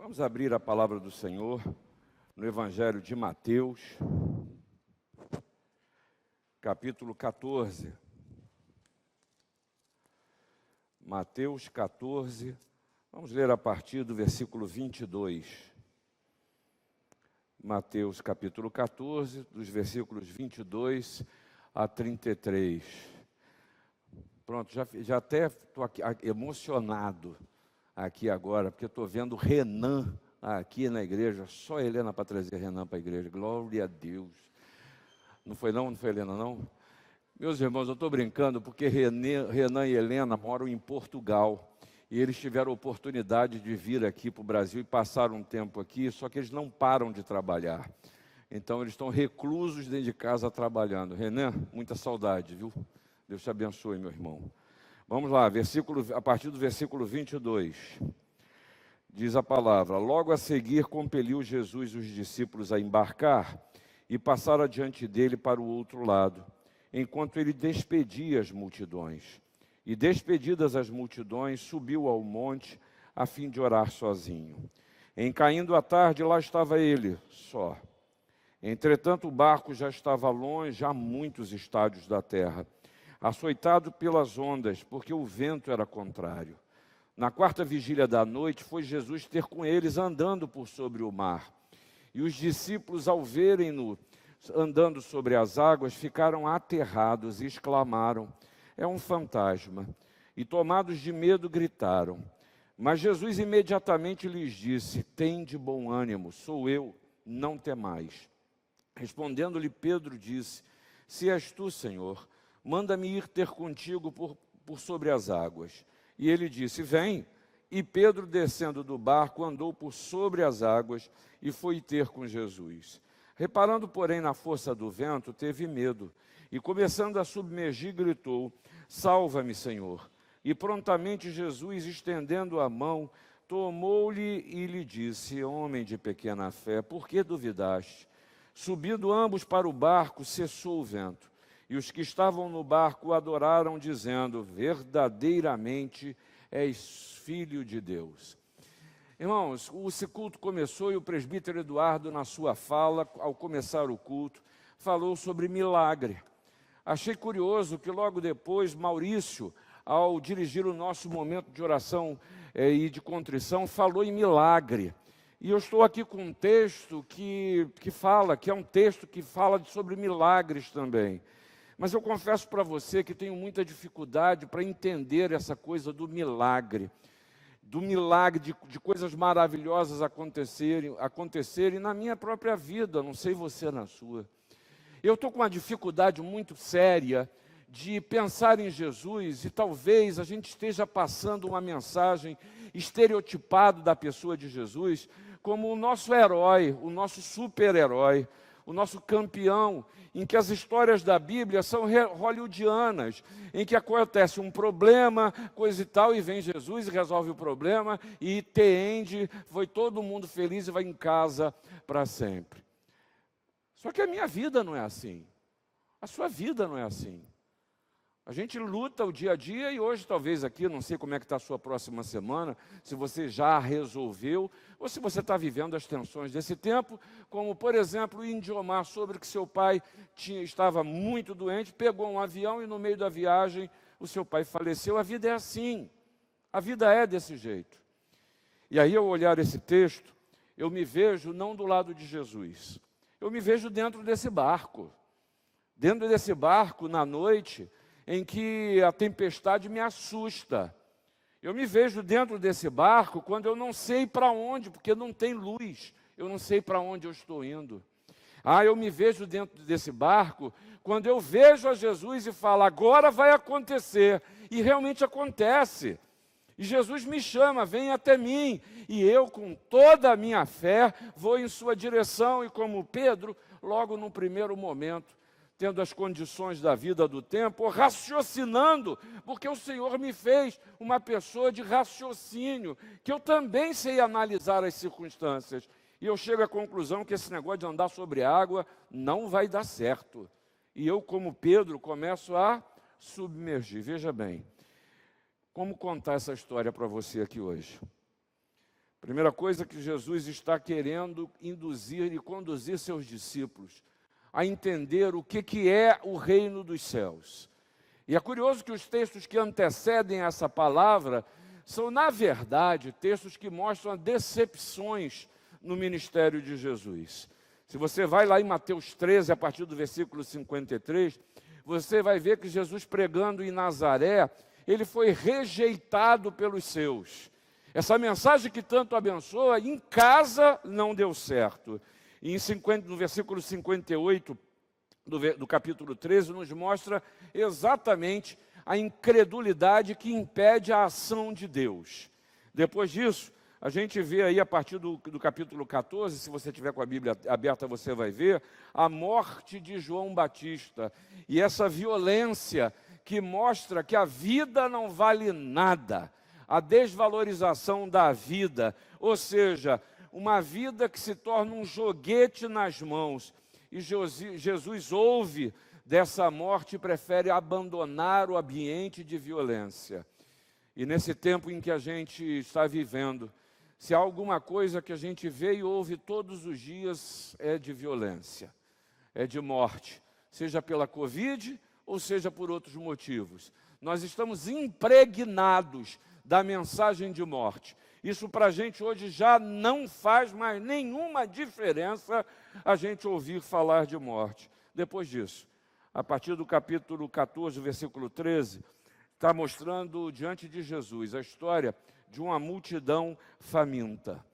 Vamos abrir a palavra do Senhor no Evangelho de Mateus, capítulo 14. Mateus 14, vamos ler a partir do versículo 22. Mateus capítulo 14, dos versículos 22 a 33. Pronto, já até estou emocionado aqui agora, porque estou vendo Renan aqui na igreja, só Helena para trazer Renan para a igreja, glória a Deus. Não foi não? Não foi Helena não? Meus irmãos, eu estou brincando porque Renan e Helena moram em Portugal, e eles tiveram a oportunidade de vir aqui para o Brasil e passaram um tempo aqui, só que eles não param de trabalhar. Então eles estão reclusos dentro de casa trabalhando. Renan, muita saudade, viu? Deus te abençoe, meu irmão. Vamos lá, a partir do versículo 22. Diz a palavra: logo a seguir compeliu Jesus os discípulos a embarcar e passar adiante dele para o outro lado, enquanto ele despedia as multidões. E despedidas as multidões, subiu ao monte a fim de orar sozinho. Em caindo a tarde, lá estava ele, só. Entretanto, o barco já estava longe, a muitos estádios da terra, açoitado pelas ondas, porque o vento era contrário. Na quarta vigília da noite, foi Jesus ter com eles andando por sobre o mar. E os discípulos, ao verem-no andando sobre as águas, ficaram aterrados e exclamaram: é um fantasma. E tomados de medo, gritaram. Mas Jesus imediatamente lhes disse: tende bom ânimo, sou eu, não temais. Respondendo-lhe Pedro disse: se és tu, Senhor, manda-me ir ter contigo por sobre as águas. E ele disse: vem. E Pedro, descendo do barco, andou por sobre as águas e foi ter com Jesus. Reparando, porém, na força do vento, teve medo. E começando a submergir, gritou: salva-me, Senhor. E prontamente Jesus, estendendo a mão, tomou-lhe e lhe disse: homem de pequena fé, por que duvidaste? Subindo ambos para o barco, cessou o vento. E os que estavam no barco o adoraram, dizendo: verdadeiramente és filho de Deus. Irmãos, esse culto começou e o presbítero Eduardo, na sua fala, ao começar o culto, falou sobre milagre. Achei curioso que logo depois Maurício, ao dirigir o nosso momento de oração e de contrição, falou em milagre. E eu estou aqui com um texto que é um texto que fala sobre milagres também. Mas eu confesso para você que tenho muita dificuldade para entender essa coisa do milagre de coisas maravilhosas acontecerem na minha própria vida, não sei você na sua. Eu estou com uma dificuldade muito séria de pensar em Jesus e talvez a gente esteja passando uma mensagem estereotipada da pessoa de Jesus como o nosso herói, o nosso super-herói, o nosso campeão, em que as histórias da Bíblia são hollywoodianas, em que acontece um problema, coisa e tal, e vem Jesus e resolve o problema, e foi todo mundo feliz e vai em casa para sempre. Só que a minha vida não é assim, a sua vida não é assim. A gente luta o dia a dia e hoje talvez aqui, não sei como é que está a sua próxima semana, se você já resolveu, ou se você está vivendo as tensões desse tempo, como por exemplo o Indiomar, sobre que seu pai estava muito doente, pegou um avião e no meio da viagem o seu pai faleceu. A vida é assim, a vida é desse jeito. E aí, ao olhar esse texto, eu me vejo não do lado de Jesus, eu me vejo dentro desse barco na noite, em que a tempestade me assusta. Eu me vejo dentro desse barco quando eu não sei para onde, porque não tem luz, eu não sei para onde eu estou indo. Eu me vejo dentro desse barco quando eu vejo a Jesus e falo: agora vai acontecer, e realmente acontece. E Jesus me chama: vem até mim, e eu com toda a minha fé vou em sua direção, e como Pedro, logo no primeiro momento, tendo as condições da vida do tempo, raciocinando, porque o Senhor me fez uma pessoa de raciocínio, que eu também sei analisar as circunstâncias. E eu chego à conclusão que esse negócio de andar sobre a água não vai dar certo. E eu, como Pedro, começo a submergir. Veja bem, como contar essa história para você aqui hoje? Primeira coisa que Jesus está querendo induzir e conduzir seus discípulos a entender o que é o reino dos céus. E é curioso que os textos que antecedem essa palavra são, na verdade, textos que mostram decepções no ministério de Jesus. Se você vai lá em Mateus 13, a partir do versículo 53, você vai ver que Jesus pregando em Nazaré, ele foi rejeitado pelos seus. Essa mensagem que tanto abençoa, em casa não deu certo. E no versículo 58 do capítulo 13, nos mostra exatamente a incredulidade que impede a ação de Deus. Depois disso, a gente vê aí a partir do capítulo 14, se você tiver com a Bíblia aberta, você vai ver a morte de João Batista. E essa violência que mostra que a vida não vale nada, a desvalorização da vida, ou seja, uma vida que se torna um joguete nas mãos. E Jesus ouve dessa morte e prefere abandonar o ambiente de violência. E nesse tempo em que a gente está vivendo, se há alguma coisa que a gente vê e ouve todos os dias, é de violência, é de morte, seja pela Covid ou seja por outros motivos. Nós estamos impregnados da mensagem de morte. Isso para a gente hoje já não faz mais nenhuma diferença a gente ouvir falar de morte. Depois disso, a partir do capítulo 14, versículo 13, está mostrando diante de Jesus a história de uma multidão faminta.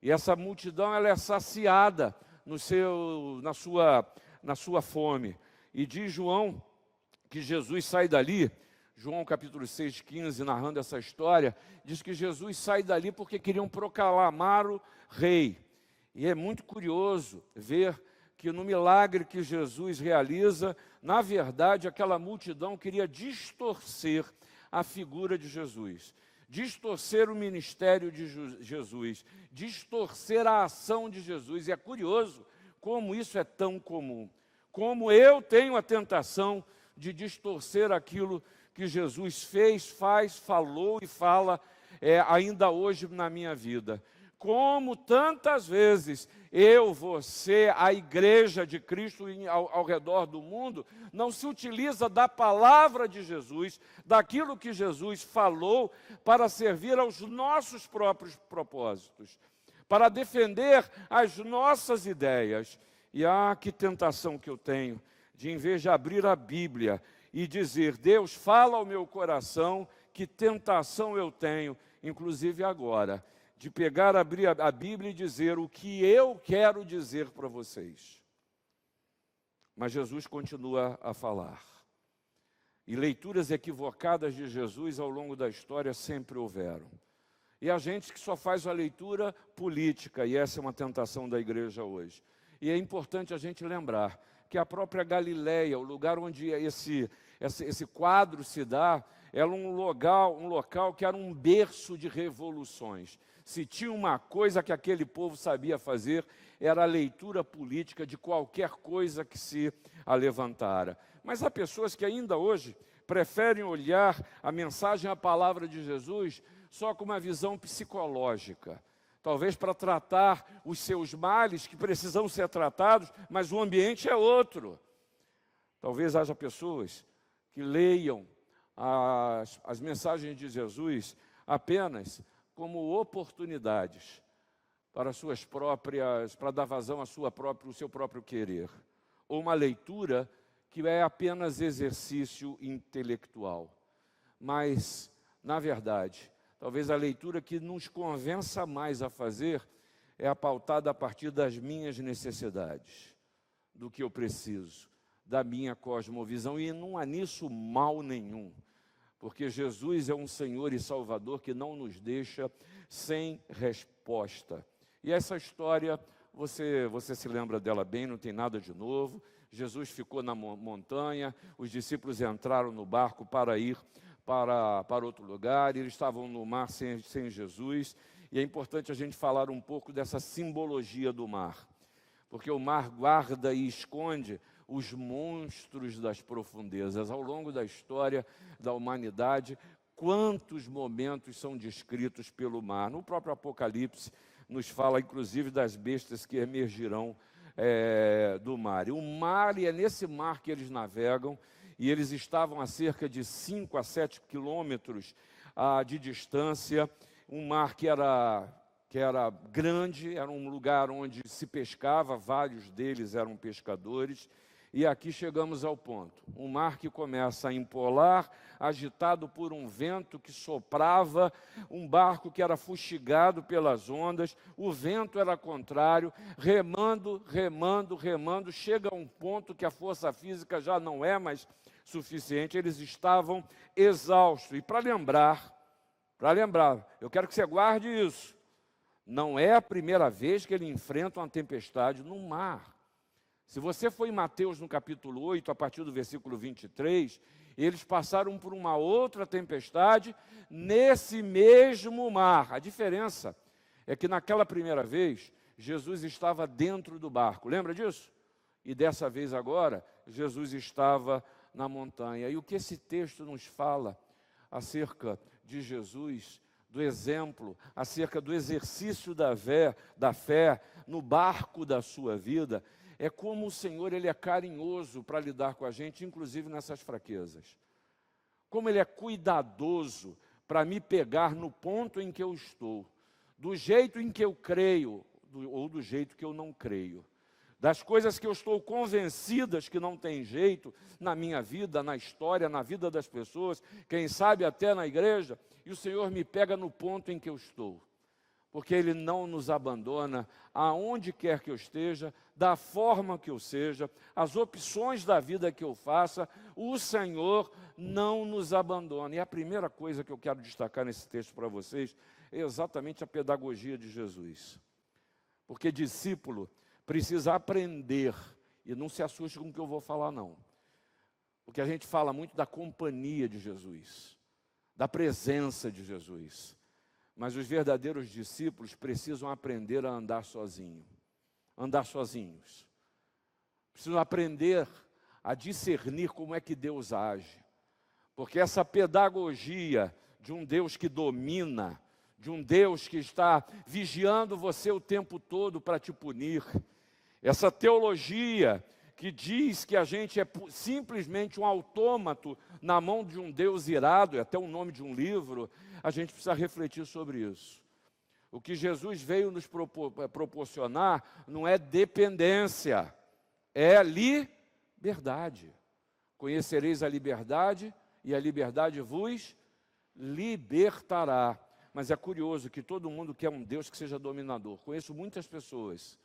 E essa multidão ela é saciada na sua fome. E diz João que Jesus sai dali. João capítulo 6, 15, narrando essa história, diz que Jesus sai dali porque queriam proclamar o rei. E é muito curioso ver que no milagre que Jesus realiza, na verdade, aquela multidão queria distorcer a figura de Jesus, distorcer o ministério de Jesus, distorcer a ação de Jesus. E é curioso como isso é tão comum, como eu tenho a tentação de distorcer aquilo que Jesus fez, faz, falou e fala ainda hoje na minha vida. Como tantas vezes eu, você, a igreja de Cristo ao redor do mundo, não se utiliza da palavra de Jesus, daquilo que Jesus falou, para servir aos nossos próprios propósitos, para defender as nossas ideias. E que tentação que eu tenho, de em vez de abrir a Bíblia e dizer, Deus, fala ao meu coração, que tentação eu tenho, inclusive agora, de pegar, abrir a Bíblia e dizer o que eu quero dizer para vocês. Mas Jesus continua a falar. E leituras equivocadas de Jesus ao longo da história sempre houveram. E há gente que só faz a leitura política, e essa é uma tentação da igreja hoje. E é importante a gente lembrar que a própria Galileia, o lugar onde esse quadro se dá, era um local que era um berço de revoluções. Se tinha uma coisa que aquele povo sabia fazer, era a leitura política de qualquer coisa que se levantara. Mas há pessoas que ainda hoje preferem olhar a mensagem, a palavra de Jesus, só com uma visão psicológica. Talvez para tratar os seus males que precisam ser tratados, mas o ambiente é outro. Talvez haja pessoas que leiam as mensagens de Jesus apenas como oportunidades para dar vazão ao seu próprio querer. Ou uma leitura que é apenas exercício intelectual. Mas, na verdade, talvez a leitura que nos convença mais a fazer é a pautada a partir das minhas necessidades, do que eu preciso, da minha cosmovisão, e não há nisso mal nenhum, porque Jesus é um Senhor e Salvador que não nos deixa sem resposta. E essa história, você se lembra dela bem, não tem nada de novo. Jesus ficou na montanha, os discípulos entraram no barco para ir para outro lugar, e eles estavam no mar sem Jesus, e é importante a gente falar um pouco dessa simbologia do mar, porque o mar guarda e esconde os monstros das profundezas. Ao longo da história da humanidade, quantos momentos são descritos pelo mar. No próprio Apocalipse, nos fala, inclusive, das bestas que emergirão do mar. E o mar, e é nesse mar que eles navegam, e eles estavam a cerca de 5 a 7 quilômetros de distância, um mar que era grande, era um lugar onde se pescava, vários deles eram pescadores, e aqui chegamos ao ponto, um mar que começa a empolar, agitado por um vento que soprava, um barco que era fustigado pelas ondas, o vento era contrário, remando, remando, remando, chega a um ponto que a força física já não é mais suficiente, eles estavam exaustos. E para lembrar, eu quero que você guarde isso, não é a primeira vez que ele enfrenta uma tempestade no mar. Se você for em Mateus no capítulo 8, a partir do versículo 23, eles passaram por uma outra tempestade nesse mesmo mar. A diferença é que naquela primeira vez, Jesus estava dentro do barco, lembra disso? E dessa vez agora, Jesus estava na montanha. E o que esse texto nos fala acerca de Jesus, do exemplo, acerca do exercício da fé no barco da sua vida, é como o Senhor, Ele é carinhoso para lidar com a gente, inclusive nessas fraquezas. Como Ele é cuidadoso para me pegar no ponto em que eu estou, do jeito em que eu creio, ou do jeito que eu não creio. Das coisas que eu estou convencidas que não tem jeito na minha vida, na história, na vida das pessoas, quem sabe até na igreja, e o Senhor me pega no ponto em que eu estou. Porque Ele não nos abandona, aonde quer que eu esteja, da forma que eu seja, as opções da vida que eu faça, o Senhor não nos abandona. E a primeira coisa que eu quero destacar nesse texto para vocês é exatamente a pedagogia de Jesus. Porque discípulo precisa aprender, e não se assuste com o que eu vou falar não, porque a gente fala muito da companhia de Jesus, da presença de Jesus, mas os verdadeiros discípulos precisam aprender a andar sozinhos, precisam aprender a discernir como é que Deus age, porque essa pedagogia de um Deus que domina, de um Deus que está vigiando você o tempo todo para te punir, essa teologia que diz que a gente é simplesmente um autômato na mão de um Deus irado, é até o nome de um livro, a gente precisa refletir sobre isso. O que Jesus veio nos proporcionar não é dependência, é liberdade. Conhecereis a liberdade e a liberdade vos libertará. Mas é curioso que todo mundo quer um Deus que seja dominador. Conheço muitas pessoas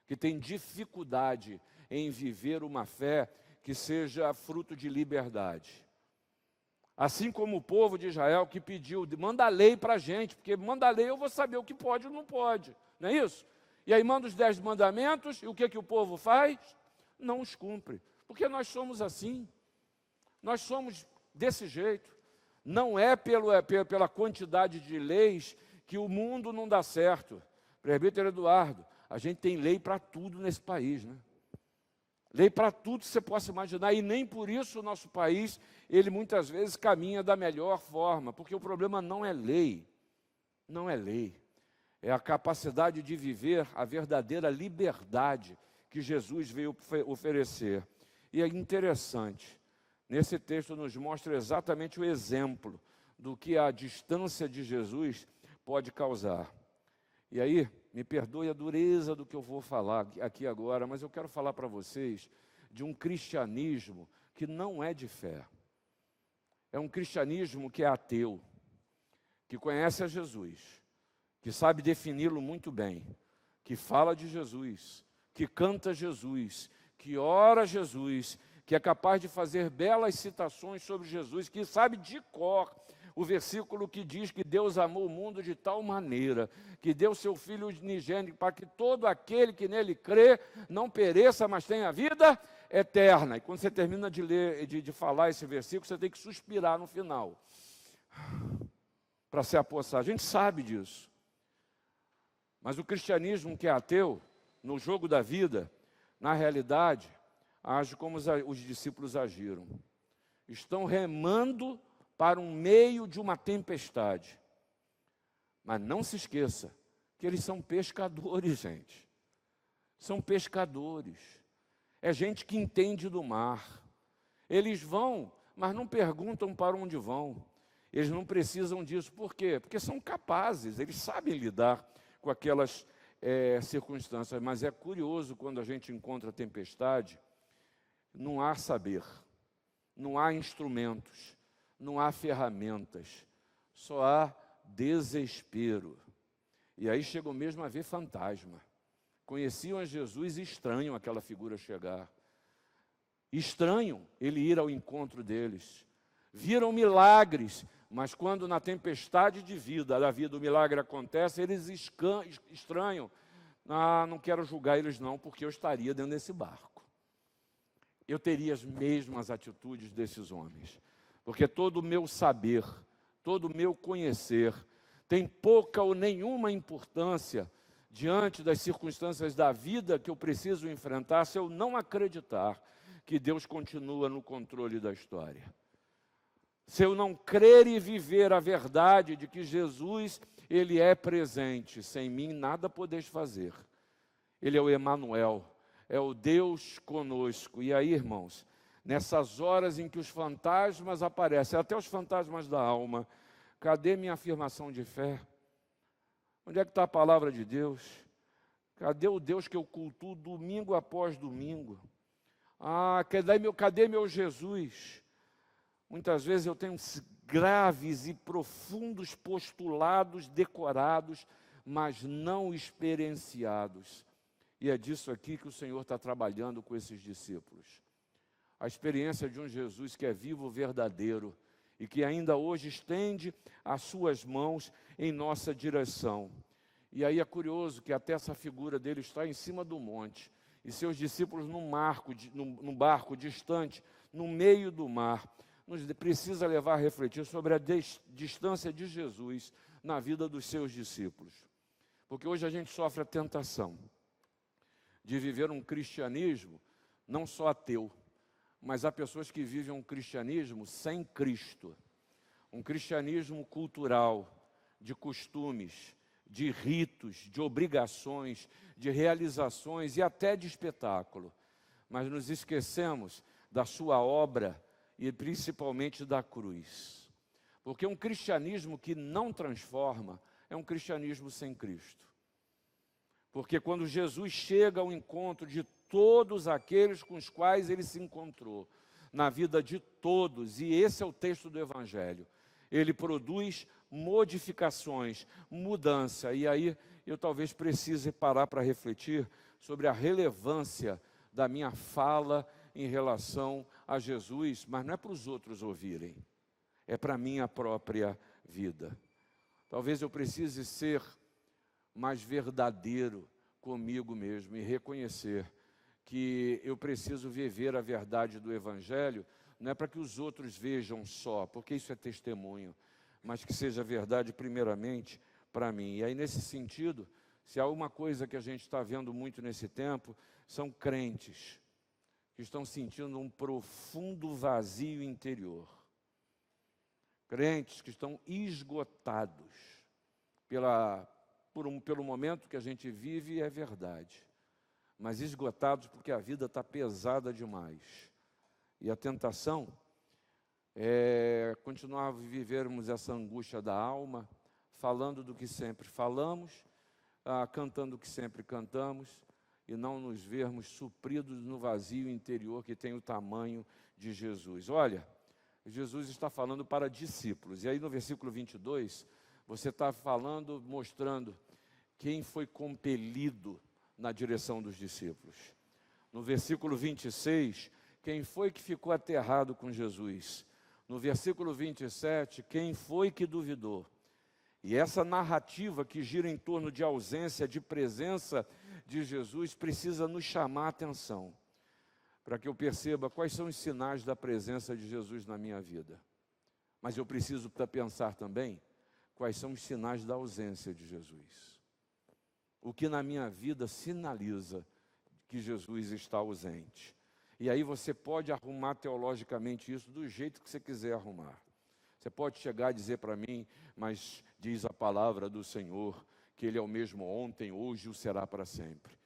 que têm dificuldade em viver uma fé que seja fruto de liberdade. Assim como o povo de Israel que pediu, manda a lei para a gente, porque manda a lei eu vou saber o que pode e não pode, não é isso? E aí manda os 10 mandamentos, e o que o povo faz? Não os cumpre, porque nós somos assim, nós somos desse jeito. Não é pela quantidade de leis que o mundo não dá certo. Presbítero Eduardo, a gente tem lei para tudo nesse país, né? Lei para tudo que você possa imaginar, e nem por isso o nosso país, ele muitas vezes caminha da melhor forma, porque o problema não é lei, não é lei, é a capacidade de viver a verdadeira liberdade que Jesus veio oferecer. E é interessante, nesse texto nos mostra exatamente o exemplo do que a distância de Jesus pode causar. E aí, me perdoe a dureza do que eu vou falar aqui agora, mas eu quero falar para vocês de um cristianismo que não é de fé. É um cristianismo que é ateu, que conhece a Jesus, que sabe defini-lo muito bem, que fala de Jesus, que canta Jesus, que ora Jesus, que é capaz de fazer belas citações sobre Jesus, que sabe de cor o versículo que diz que Deus amou o mundo de tal maneira, que deu seu Filho unigênito para que todo aquele que nele crê não pereça, mas tenha vida eterna. E quando você termina de ler, de falar esse versículo, você tem que suspirar no final, para se apossar. A gente sabe disso. Mas o cristianismo que é ateu, no jogo da vida, na realidade, age como os discípulos agiram. Estão remando para um meio de uma tempestade. Mas não se esqueça que eles são pescadores, gente. São pescadores. É gente que entende do mar. Eles vão, mas não perguntam para onde vão. Eles não precisam disso. Por quê? Porque são capazes, eles sabem lidar com aquelas circunstâncias. Mas é curioso quando a gente encontra tempestade, não há saber, não há instrumentos, não há ferramentas, só há desespero. E aí chegam mesmo a ver fantasma. Conheciam a Jesus e estranham aquela figura chegar. Estranham ele ir ao encontro deles. Viram milagres, mas quando na tempestade de vida, da vida, o milagre acontece, eles estranham. Ah, não quero julgar eles não, porque eu estaria dentro desse barco. Eu teria as mesmas atitudes desses homens. Porque todo o meu saber, todo o meu conhecer, tem pouca ou nenhuma importância diante das circunstâncias da vida que eu preciso enfrentar, se eu não acreditar que Deus continua no controle da história. Se eu não crer e viver a verdade de que Jesus, Ele é presente, sem mim nada podeis fazer. Ele é o Emanuel, é o Deus conosco. E aí, irmãos, nessas horas em que os fantasmas aparecem, até os fantasmas da alma, cadê minha afirmação de fé? Onde é que está a palavra de Deus? Cadê o Deus que eu cultuo domingo após domingo? Ah, cadê meu Jesus? Muitas vezes eu tenho graves e profundos postulados decorados, mas não experienciados. E é disso aqui que o Senhor está trabalhando com esses discípulos. A experiência de um Jesus que é vivo, verdadeiro, e que ainda hoje estende as suas mãos em nossa direção. E aí é curioso que até essa figura dele está em cima do monte, e seus discípulos num barco distante, no meio do mar, nos precisa levar a refletir sobre a distância de Jesus na vida dos seus discípulos. Porque hoje a gente sofre a tentação de viver um cristianismo não só ateu, mas há pessoas que vivem um cristianismo sem Cristo. Um cristianismo cultural, de costumes, de ritos, de obrigações, de realizações e até de espetáculo. Mas nos esquecemos da sua obra e principalmente da cruz. Porque um cristianismo que não transforma é um cristianismo sem Cristo. Porque quando Jesus chega ao encontro de todos aqueles com os quais ele se encontrou, na vida de todos, e esse é o texto do Evangelho, ele produz modificações, mudança. E aí eu talvez precise parar para refletir sobre a relevância da minha fala em relação a Jesus, mas não é para os outros ouvirem, é para a minha própria vida. Talvez eu precise ser mais verdadeiro comigo mesmo e reconhecer que eu preciso viver a verdade do Evangelho, não é para que os outros vejam só, porque isso é testemunho, mas que seja verdade primeiramente para mim. E aí nesse sentido, se há uma coisa que a gente está vendo muito nesse tempo, são crentes que estão sentindo um profundo vazio interior. Crentes que estão esgotados pelo momento que a gente vive, é verdade, mas esgotados porque a vida está pesada demais. E a tentação é continuar a vivermos essa angústia da alma, falando do que sempre falamos, cantando o que sempre cantamos, e não nos vermos supridos no vazio interior que tem o tamanho de Jesus. Olha, Jesus está falando para discípulos, e aí no versículo 22, você está falando, mostrando quem foi compelido na direção dos discípulos. No versículo 26, quem foi que ficou aterrado com Jesus? No versículo 27, quem foi que duvidou? E essa narrativa que gira em torno de ausência, de presença de Jesus, precisa nos chamar a atenção, para que eu perceba quais são os sinais da presença de Jesus na minha vida. Mas eu preciso pensar também quais são os sinais da ausência de Jesus. O que na minha vida sinaliza que Jesus está ausente. E aí você pode arrumar teologicamente isso do jeito que você quiser arrumar. Você pode chegar e dizer para mim, mas diz a palavra do Senhor, que Ele é o mesmo ontem, hoje e o será para sempre.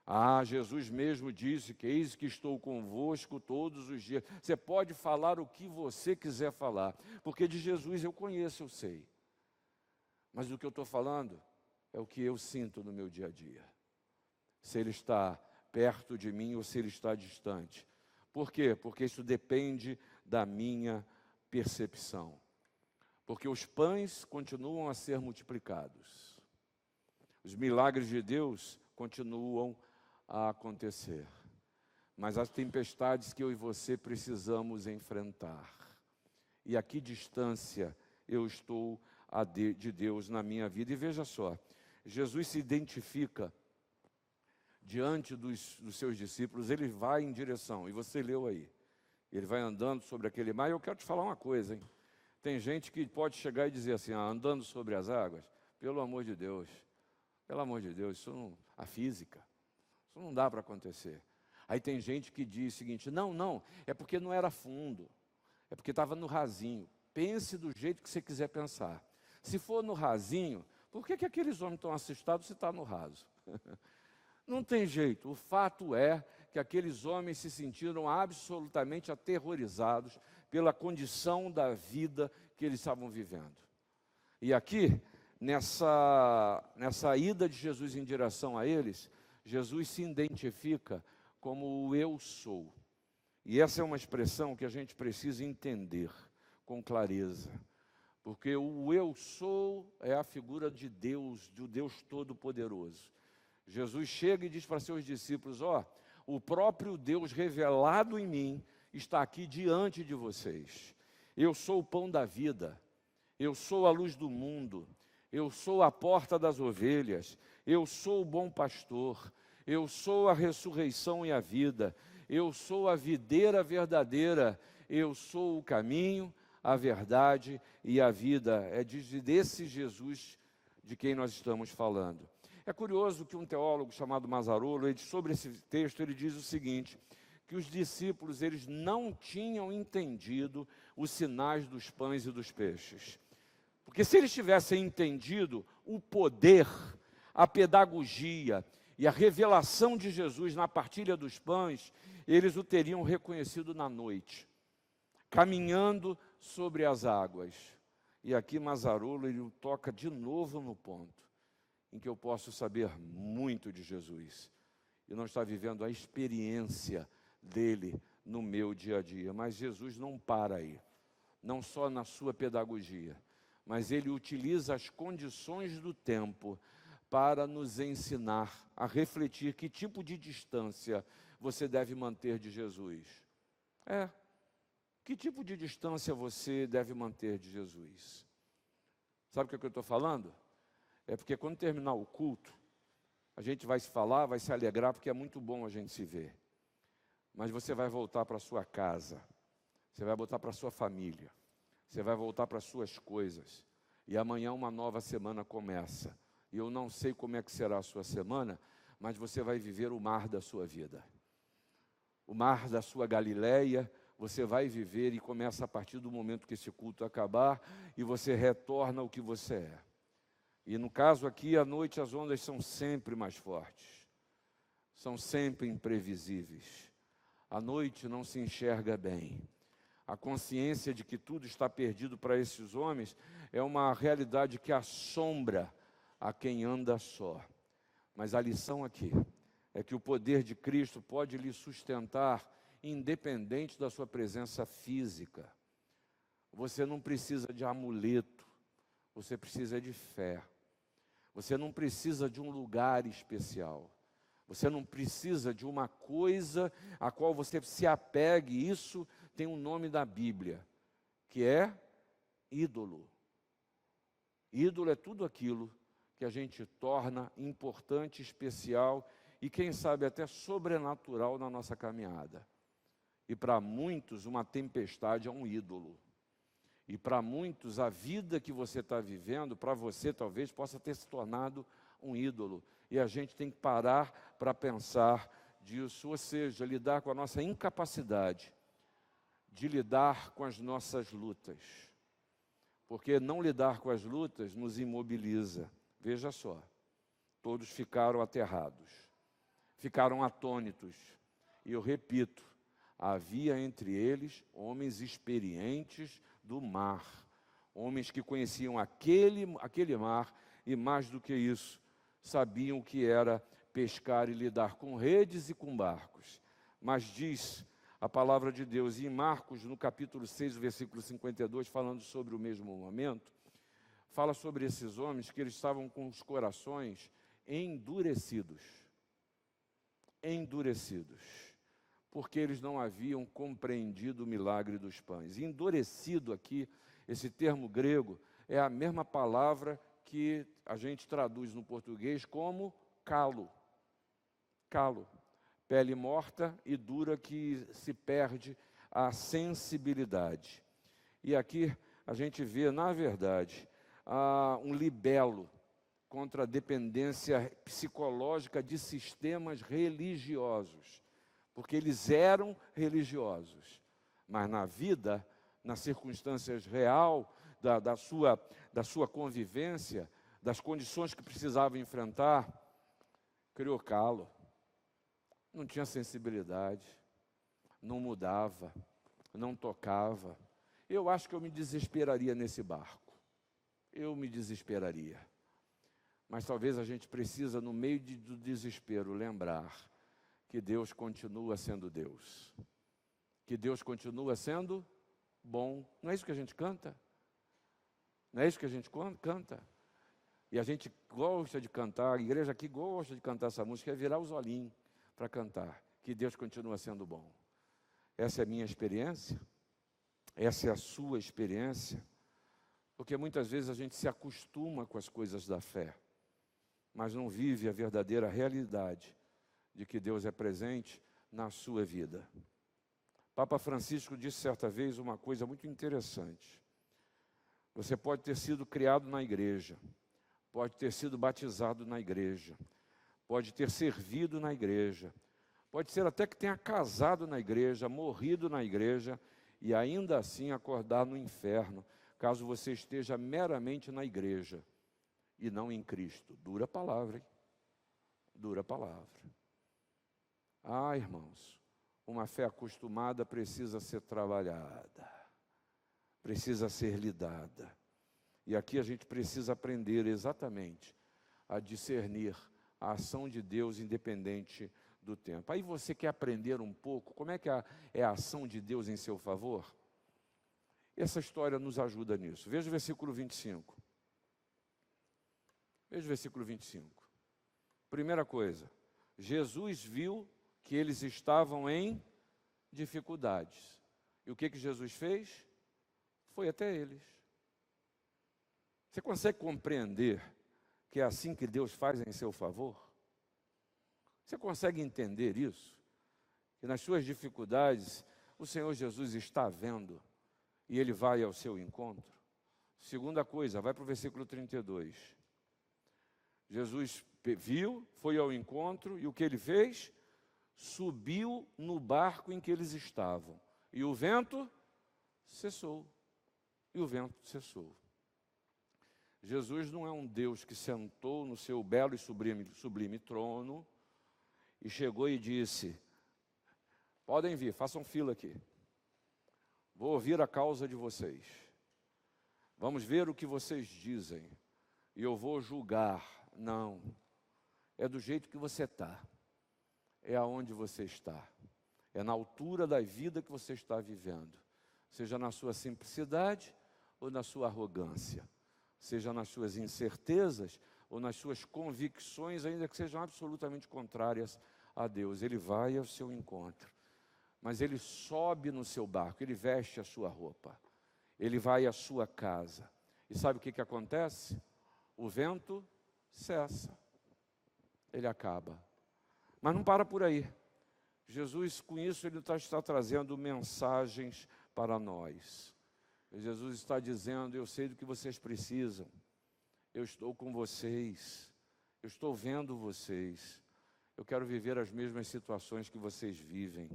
Ah, Jesus mesmo disse que eis que estou convosco todos os dias. Você pode falar o que você quiser falar, porque de Jesus eu conheço, eu sei. Mas o que eu estou falando é o que eu sinto no meu dia a dia. Se Ele está perto de mim ou se Ele está distante. Por quê? Porque isso depende da minha percepção. Porque os pães continuam a ser multiplicados. Os milagres de Deus continuam a acontecer. Mas as tempestades que eu e você precisamos enfrentar. E a que distância eu estou de Deus na minha vida? E veja só, Jesus se identifica diante dos seus discípulos, Ele vai em direção, e você leu aí, Ele vai andando sobre aquele mar. E eu quero te falar uma coisa, hein? Tem gente que pode chegar e dizer assim, andando sobre as águas, pelo amor de Deus, isso não, a física, isso não dá para acontecer. Aí tem gente que diz o seguinte, não, é porque não era fundo, é porque estava no rasinho. Pense do jeito que você quiser pensar. Se for no rasinho, por que aqueles homens estão assustados se está no raso? Não tem jeito, o fato é que aqueles homens se sentiram absolutamente aterrorizados pela condição da vida que eles estavam vivendo. E aqui, nessa ida de Jesus em direção a eles, Jesus se identifica como o eu sou. E essa é uma expressão que a gente precisa entender com clareza. Porque o eu sou é a figura de Deus, do Deus Todo-Poderoso. Jesus chega e diz para seus discípulos, o próprio Deus revelado em mim está aqui diante de vocês. Eu sou o pão da vida, eu sou a luz do mundo, eu sou a porta das ovelhas, eu sou o bom pastor, eu sou a ressurreição e a vida, eu sou a videira verdadeira, eu sou o caminho, a verdade e a vida. É desse Jesus de quem nós estamos falando. É curioso que um teólogo chamado Mazzarolo, sobre esse texto, ele diz o seguinte, que os discípulos eles não tinham entendido os sinais dos pães e dos peixes. Porque se eles tivessem entendido o poder, a pedagogia e a revelação de Jesus na partilha dos pães, eles o teriam reconhecido na noite, caminhando sobre as águas. E aqui Mazzarolo ele toca de novo no ponto em que eu posso saber muito de Jesus e não estar vivendo a experiência dele no meu dia a dia. Mas Jesus não para aí, não só na sua pedagogia, mas ele utiliza as condições do tempo para nos ensinar a refletir que tipo de distância você deve manter de Jesus. Que tipo de distância você deve manter de Jesus? Sabe o que eu estou falando? É porque quando terminar o culto, a gente vai se falar, vai se alegrar, porque é muito bom a gente se ver. Mas você vai voltar para a sua casa, você vai voltar para a sua família, você vai voltar para as suas coisas. E amanhã uma nova semana começa. E eu não sei como é que será a sua semana, mas você vai viver o mar da sua vida. O mar da sua Galileia, você vai viver e começa a partir do momento que esse culto acabar e você retorna ao que você é. E no caso aqui, à noite as ondas são sempre mais fortes, são sempre imprevisíveis. À noite não se enxerga bem. A consciência de que tudo está perdido para esses homens é uma realidade que assombra a quem anda só. Mas a lição aqui é que o poder de Cristo pode lhe sustentar independente da sua presença física. Você não precisa de amuleto, você precisa de fé. Você não precisa de um lugar especial. Você não precisa de uma coisa a qual você se apegue. Isso tem um nome da Bíblia, que é ídolo. Ídolo é tudo aquilo que a gente torna importante, especial e, quem sabe, até sobrenatural na nossa caminhada. E para muitos, uma tempestade é um ídolo. E para muitos, a vida que você está vivendo, para você talvez possa ter se tornado um ídolo. E a gente tem que parar para pensar disso, ou seja, lidar com a nossa incapacidade de lidar com as nossas lutas. porque não lidar com as lutas nos imobiliza. Veja só, todos ficaram aterrados, ficaram atônitos. E eu repito, havia entre eles homens experientes do mar, homens que conheciam aquele mar e, mais do que isso, sabiam o que era pescar e lidar com redes e com barcos. Mas diz a palavra de Deus, e em Marcos, no capítulo 6, versículo 52, falando sobre o mesmo momento, fala sobre esses homens que eles estavam com os corações endurecidos. Endurecidos. Porque eles não haviam compreendido o milagre dos pães. Endurecido aqui, esse termo grego, é a mesma palavra que a gente traduz no português como calo. Calo. Pele morta e dura que se perde a sensibilidade. E aqui a gente vê, na verdade, um libelo contra a dependência psicológica de sistemas religiosos. Porque eles eram religiosos, mas na vida, nas circunstâncias real da sua convivência, das condições que precisavam enfrentar, criou calo. Não tinha sensibilidade, não mudava, não tocava. Eu acho que eu me desesperaria nesse barco. Eu me desesperaria. Mas talvez a gente precisa, no meio do desespero, lembrar que Deus continua sendo Deus. Que Deus continua sendo bom. Não é isso que a gente canta? Não é isso que a gente canta? E a gente gosta de cantar, a igreja aqui gosta de cantar essa música, é virar os olhinhos para cantar, que Deus continua sendo bom. Essa é a minha experiência, essa é a sua experiência, porque muitas vezes a gente se acostuma com as coisas da fé, mas não vive a verdadeira realidade de que Deus é presente na sua vida. Papa Francisco disse certa vez uma coisa muito interessante. Você pode ter sido criado na igreja, pode ter sido batizado na igreja, pode ter servido na igreja, pode ser até que tenha casado na igreja, morrido na igreja, e ainda assim acordar no inferno, caso você esteja meramente na igreja e não em Cristo. Dura palavra, hein? Dura palavra. Ah, irmãos, uma fé acostumada precisa ser trabalhada, precisa ser lidada. E aqui a gente precisa aprender exatamente a discernir a ação de Deus independente do tempo. Aí você quer aprender um pouco como é que é a ação de Deus em seu favor? Essa história nos ajuda nisso. Veja o versículo 25. Veja o versículo 25. Primeira coisa, Jesus viu que eles estavam em dificuldades. E o que Jesus fez? Foi até eles. Você consegue compreender que é assim que Deus faz em seu favor? Você consegue entender isso? Que nas suas dificuldades, o Senhor Jesus está vendo e Ele vai ao seu encontro? Segunda coisa, vai para o versículo 32. Jesus viu, foi ao encontro e o que Ele fez? Subiu no barco em que eles estavam. E o vento cessou. E o vento cessou. Jesus não é um Deus que sentou no seu belo e sublime trono e chegou e disse: podem vir, façam fila aqui. Vou ouvir a causa de vocês. Vamos ver o que vocês dizem. E eu vou julgar. Não. É do jeito que você está. É aonde você está. É na altura da vida que você está vivendo. Seja na sua simplicidade ou na sua arrogância. Seja nas suas incertezas ou nas suas convicções, ainda que sejam absolutamente contrárias a Deus. Ele vai ao seu encontro. Mas Ele sobe no seu barco, Ele veste a sua roupa. Ele vai à sua casa. E sabe o que acontece? O vento cessa. Ele acaba. Mas não para por aí. Jesus, com isso, Ele está trazendo mensagens para nós. Jesus está dizendo: eu sei do que vocês precisam. Eu estou com vocês. Eu estou vendo vocês. Eu quero viver as mesmas situações que vocês vivem.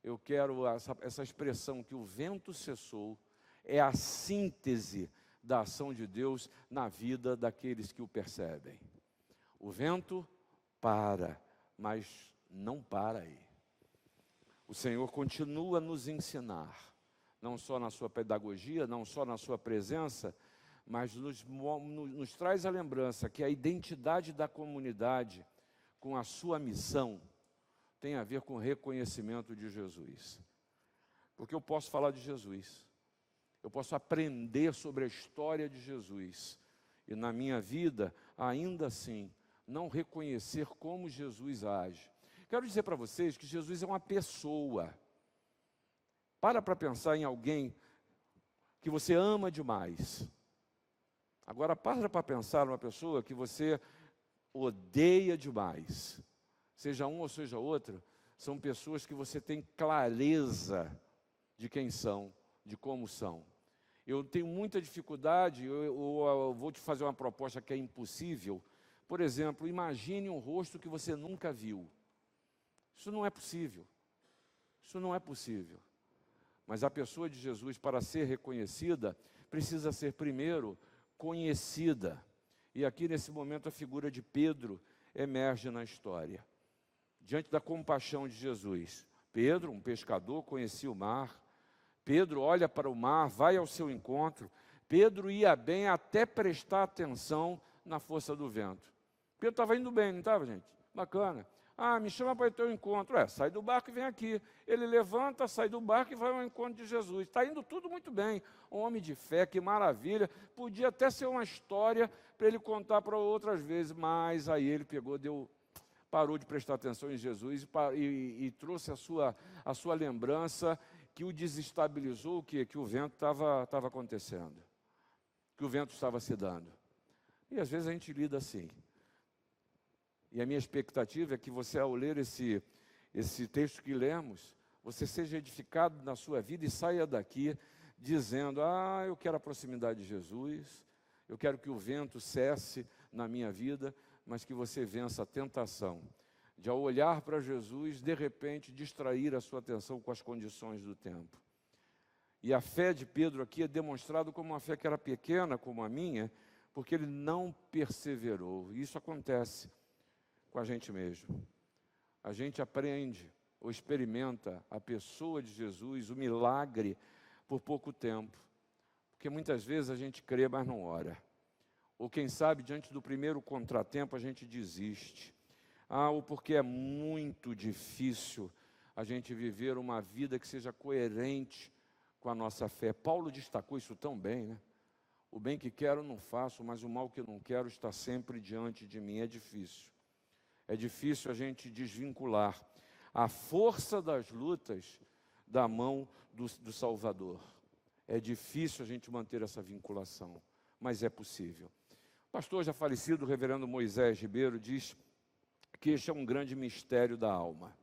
Eu quero essa expressão que o vento cessou, é a síntese da ação de Deus na vida daqueles que o percebem. O vento para, mas não para aí. O Senhor continua a nos ensinar, não só na sua pedagogia, não só na sua presença, mas nos traz a lembrança que a identidade da comunidade com a sua missão tem a ver com o reconhecimento de Jesus. Porque eu posso falar de Jesus, eu posso aprender sobre a história de Jesus, e na minha vida, ainda assim, não reconhecer como Jesus age. Quero dizer para vocês que Jesus é uma pessoa. Para pensar em alguém que você ama demais. Agora, para pensar numa pessoa que você odeia demais. Seja um ou seja outro, são pessoas que você tem clareza de quem são, de como são. Eu tenho muita dificuldade, eu vou te fazer uma proposta que é impossível. Por exemplo, imagine um rosto que você nunca viu. Isso não é possível. Isso não é possível. Mas a pessoa de Jesus, para ser reconhecida, precisa ser primeiro conhecida. E aqui nesse momento a figura de Pedro emerge na história. Diante da compaixão de Jesus, Pedro, um pescador, conhecia o mar. Pedro olha para o mar, vai ao seu encontro. Pedro ia bem até prestar atenção na força do vento. Pedro estava indo bem, não estava, gente? Bacana. Ah, me chama para ir ao teu encontro. Sai do barco e vem aqui. Ele levanta, sai do barco e vai ao encontro de Jesus. Está indo tudo muito bem. Um homem de fé, que maravilha. Podia até ser uma história para ele contar para outras vezes, mas aí ele parou de prestar atenção em Jesus e trouxe a sua lembrança que o desestabilizou, que o vento estava acontecendo, que o vento estava se dando. E às vezes a gente lida assim. E a minha expectativa é que você, ao ler esse texto que lemos, você seja edificado na sua vida e saia daqui dizendo: eu quero a proximidade de Jesus, eu quero que o vento cesse na minha vida, mas que você vença a tentação de, ao olhar para Jesus, de repente distrair a sua atenção com as condições do tempo. E a fé de Pedro aqui é demonstrada como uma fé que era pequena, como a minha, porque ele não perseverou. E isso acontece com a gente mesmo. A gente aprende ou experimenta a pessoa de Jesus, o milagre, por pouco tempo. Porque muitas vezes a gente crê, mas não ora. Ou quem sabe, diante do primeiro contratempo, a gente desiste. Ou porque é muito difícil a gente viver uma vida que seja coerente com a nossa fé. Paulo destacou isso tão bem, né? O bem que quero não faço, mas o mal que não quero está sempre diante de mim. É difícil. É difícil a gente desvincular a força das lutas da mão do Salvador. É difícil a gente manter essa vinculação, mas é possível. O pastor já falecido, o reverendo Moisés Ribeiro, diz que este é um grande mistério da alma.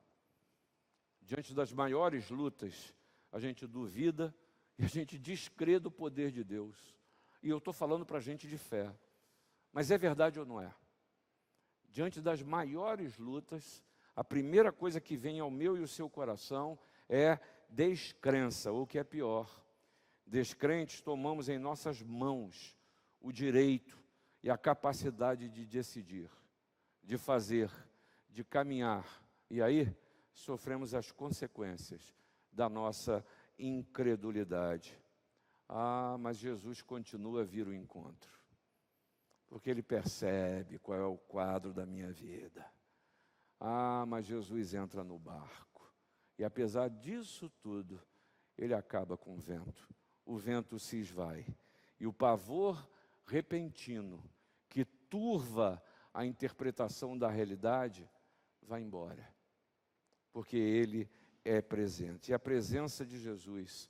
Diante das maiores lutas, a gente duvida e a gente descrê do poder de Deus. E eu estou falando para a gente de fé. Mas é verdade ou não é? Diante das maiores lutas, a primeira coisa que vem ao meu e ao seu coração é descrença, ou o que é pior. Descrentes, tomamos em nossas mãos o direito e a capacidade de decidir, de fazer, de caminhar. E aí, sofremos as consequências da nossa incredulidade. Mas Jesus continua a vir ao encontro. Porque Ele percebe qual é o quadro da minha vida. Mas Jesus entra no barco. E apesar disso tudo, Ele acaba com o vento. O vento se esvai. E o pavor repentino, que turva a interpretação da realidade, vai embora. Porque Ele é presente. E a presença de Jesus,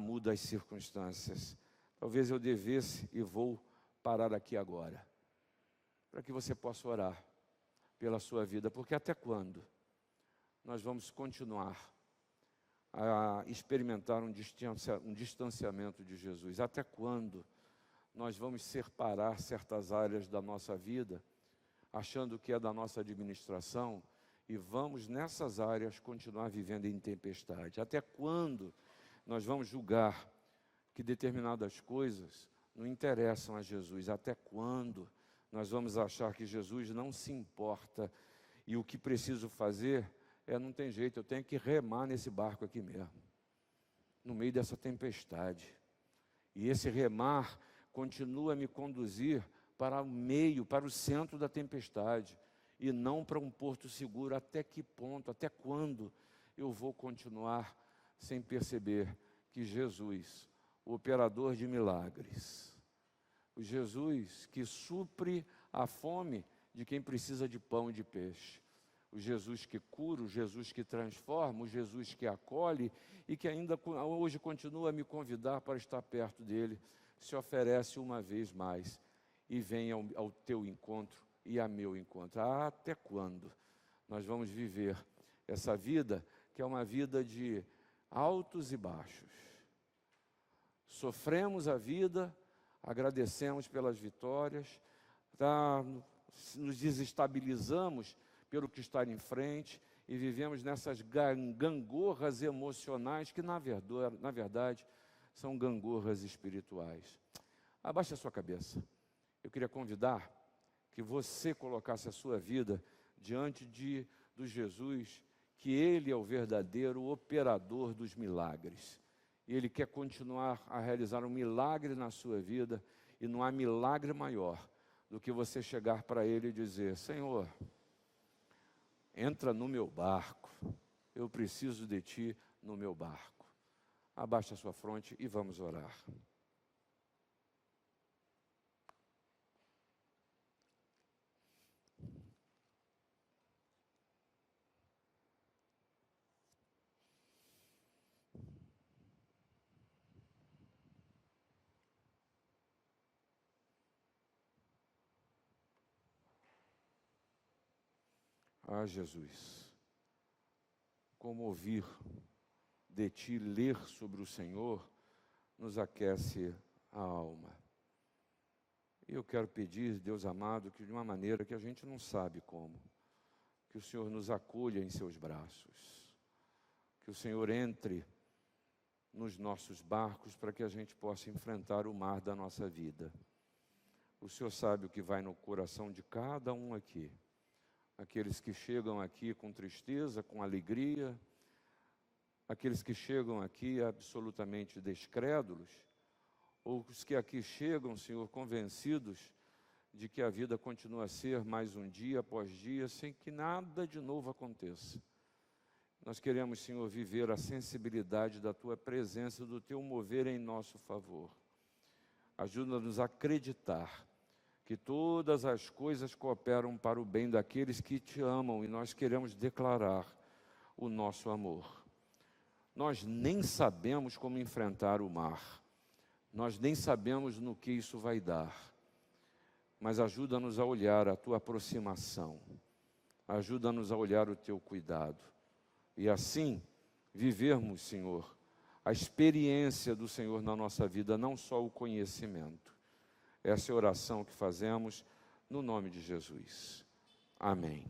muda as circunstâncias. Talvez eu devesse e vou parar aqui agora, para que você possa orar pela sua vida, porque até quando nós vamos continuar a experimentar um distanciamento de Jesus? Até quando nós vamos separar certas áreas da nossa vida, achando que é da nossa administração, e vamos nessas áreas continuar vivendo em tempestade? Até quando nós vamos julgar que determinadas coisas não interessam a Jesus. Até quando nós vamos achar que Jesus não se importa e o que preciso fazer não tem jeito, eu tenho que remar nesse barco aqui mesmo, no meio dessa tempestade. E esse remar continua a me conduzir para o meio, para o centro da tempestade, e não para um porto seguro. Até que ponto, até quando eu vou continuar sem perceber que Jesus, o operador de milagres, o Jesus que supre a fome de quem precisa de pão e de peixe, o Jesus que cura, o Jesus que transforma, o Jesus que acolhe e que ainda hoje continua a me convidar para estar perto dele, se oferece uma vez mais e vem ao teu encontro e a meu encontro. Até quando nós vamos viver essa vida que é uma vida de altos e baixos? Sofremos a vida, agradecemos pelas vitórias, nos desestabilizamos pelo que está em frente e vivemos nessas gangorras emocionais que, na verdade, são gangorras espirituais. Abaixe a sua cabeça. Eu queria convidar que você colocasse a sua vida diante do Jesus, que Ele é o verdadeiro operador dos milagres. E Ele quer continuar a realizar um milagre na sua vida, e não há milagre maior do que você chegar para Ele e dizer: Senhor, entra no meu barco, eu preciso de Ti no meu barco. Abaixe a sua fronte e vamos orar. Ah, Jesus, como ouvir de Ti, ler sobre o Senhor, nos aquece a alma. E eu quero pedir, Deus amado, que de uma maneira que a gente não sabe como, que o Senhor nos acolha em Seus braços, que o Senhor entre nos nossos barcos para que a gente possa enfrentar o mar da nossa vida. O Senhor sabe o que vai no coração de cada um aqui. Aqueles que chegam aqui com tristeza, com alegria, aqueles que chegam aqui absolutamente descrédulos, ou os que aqui chegam, Senhor, convencidos de que a vida continua a ser mais um dia após dia, sem que nada de novo aconteça. Nós queremos, Senhor, viver a sensibilidade da Tua presença, do Teu mover em nosso favor. Ajuda-nos a acreditar que todas as coisas cooperam para o bem daqueles que Te amam, e nós queremos declarar o nosso amor. Nós nem sabemos como enfrentar o mar, nós nem sabemos no que isso vai dar, mas ajuda-nos a olhar a Tua aproximação, ajuda-nos a olhar o Teu cuidado, e assim vivermos, Senhor, a experiência do Senhor na nossa vida, não só o conhecimento. Essa é a oração que fazemos no nome de Jesus. Amém.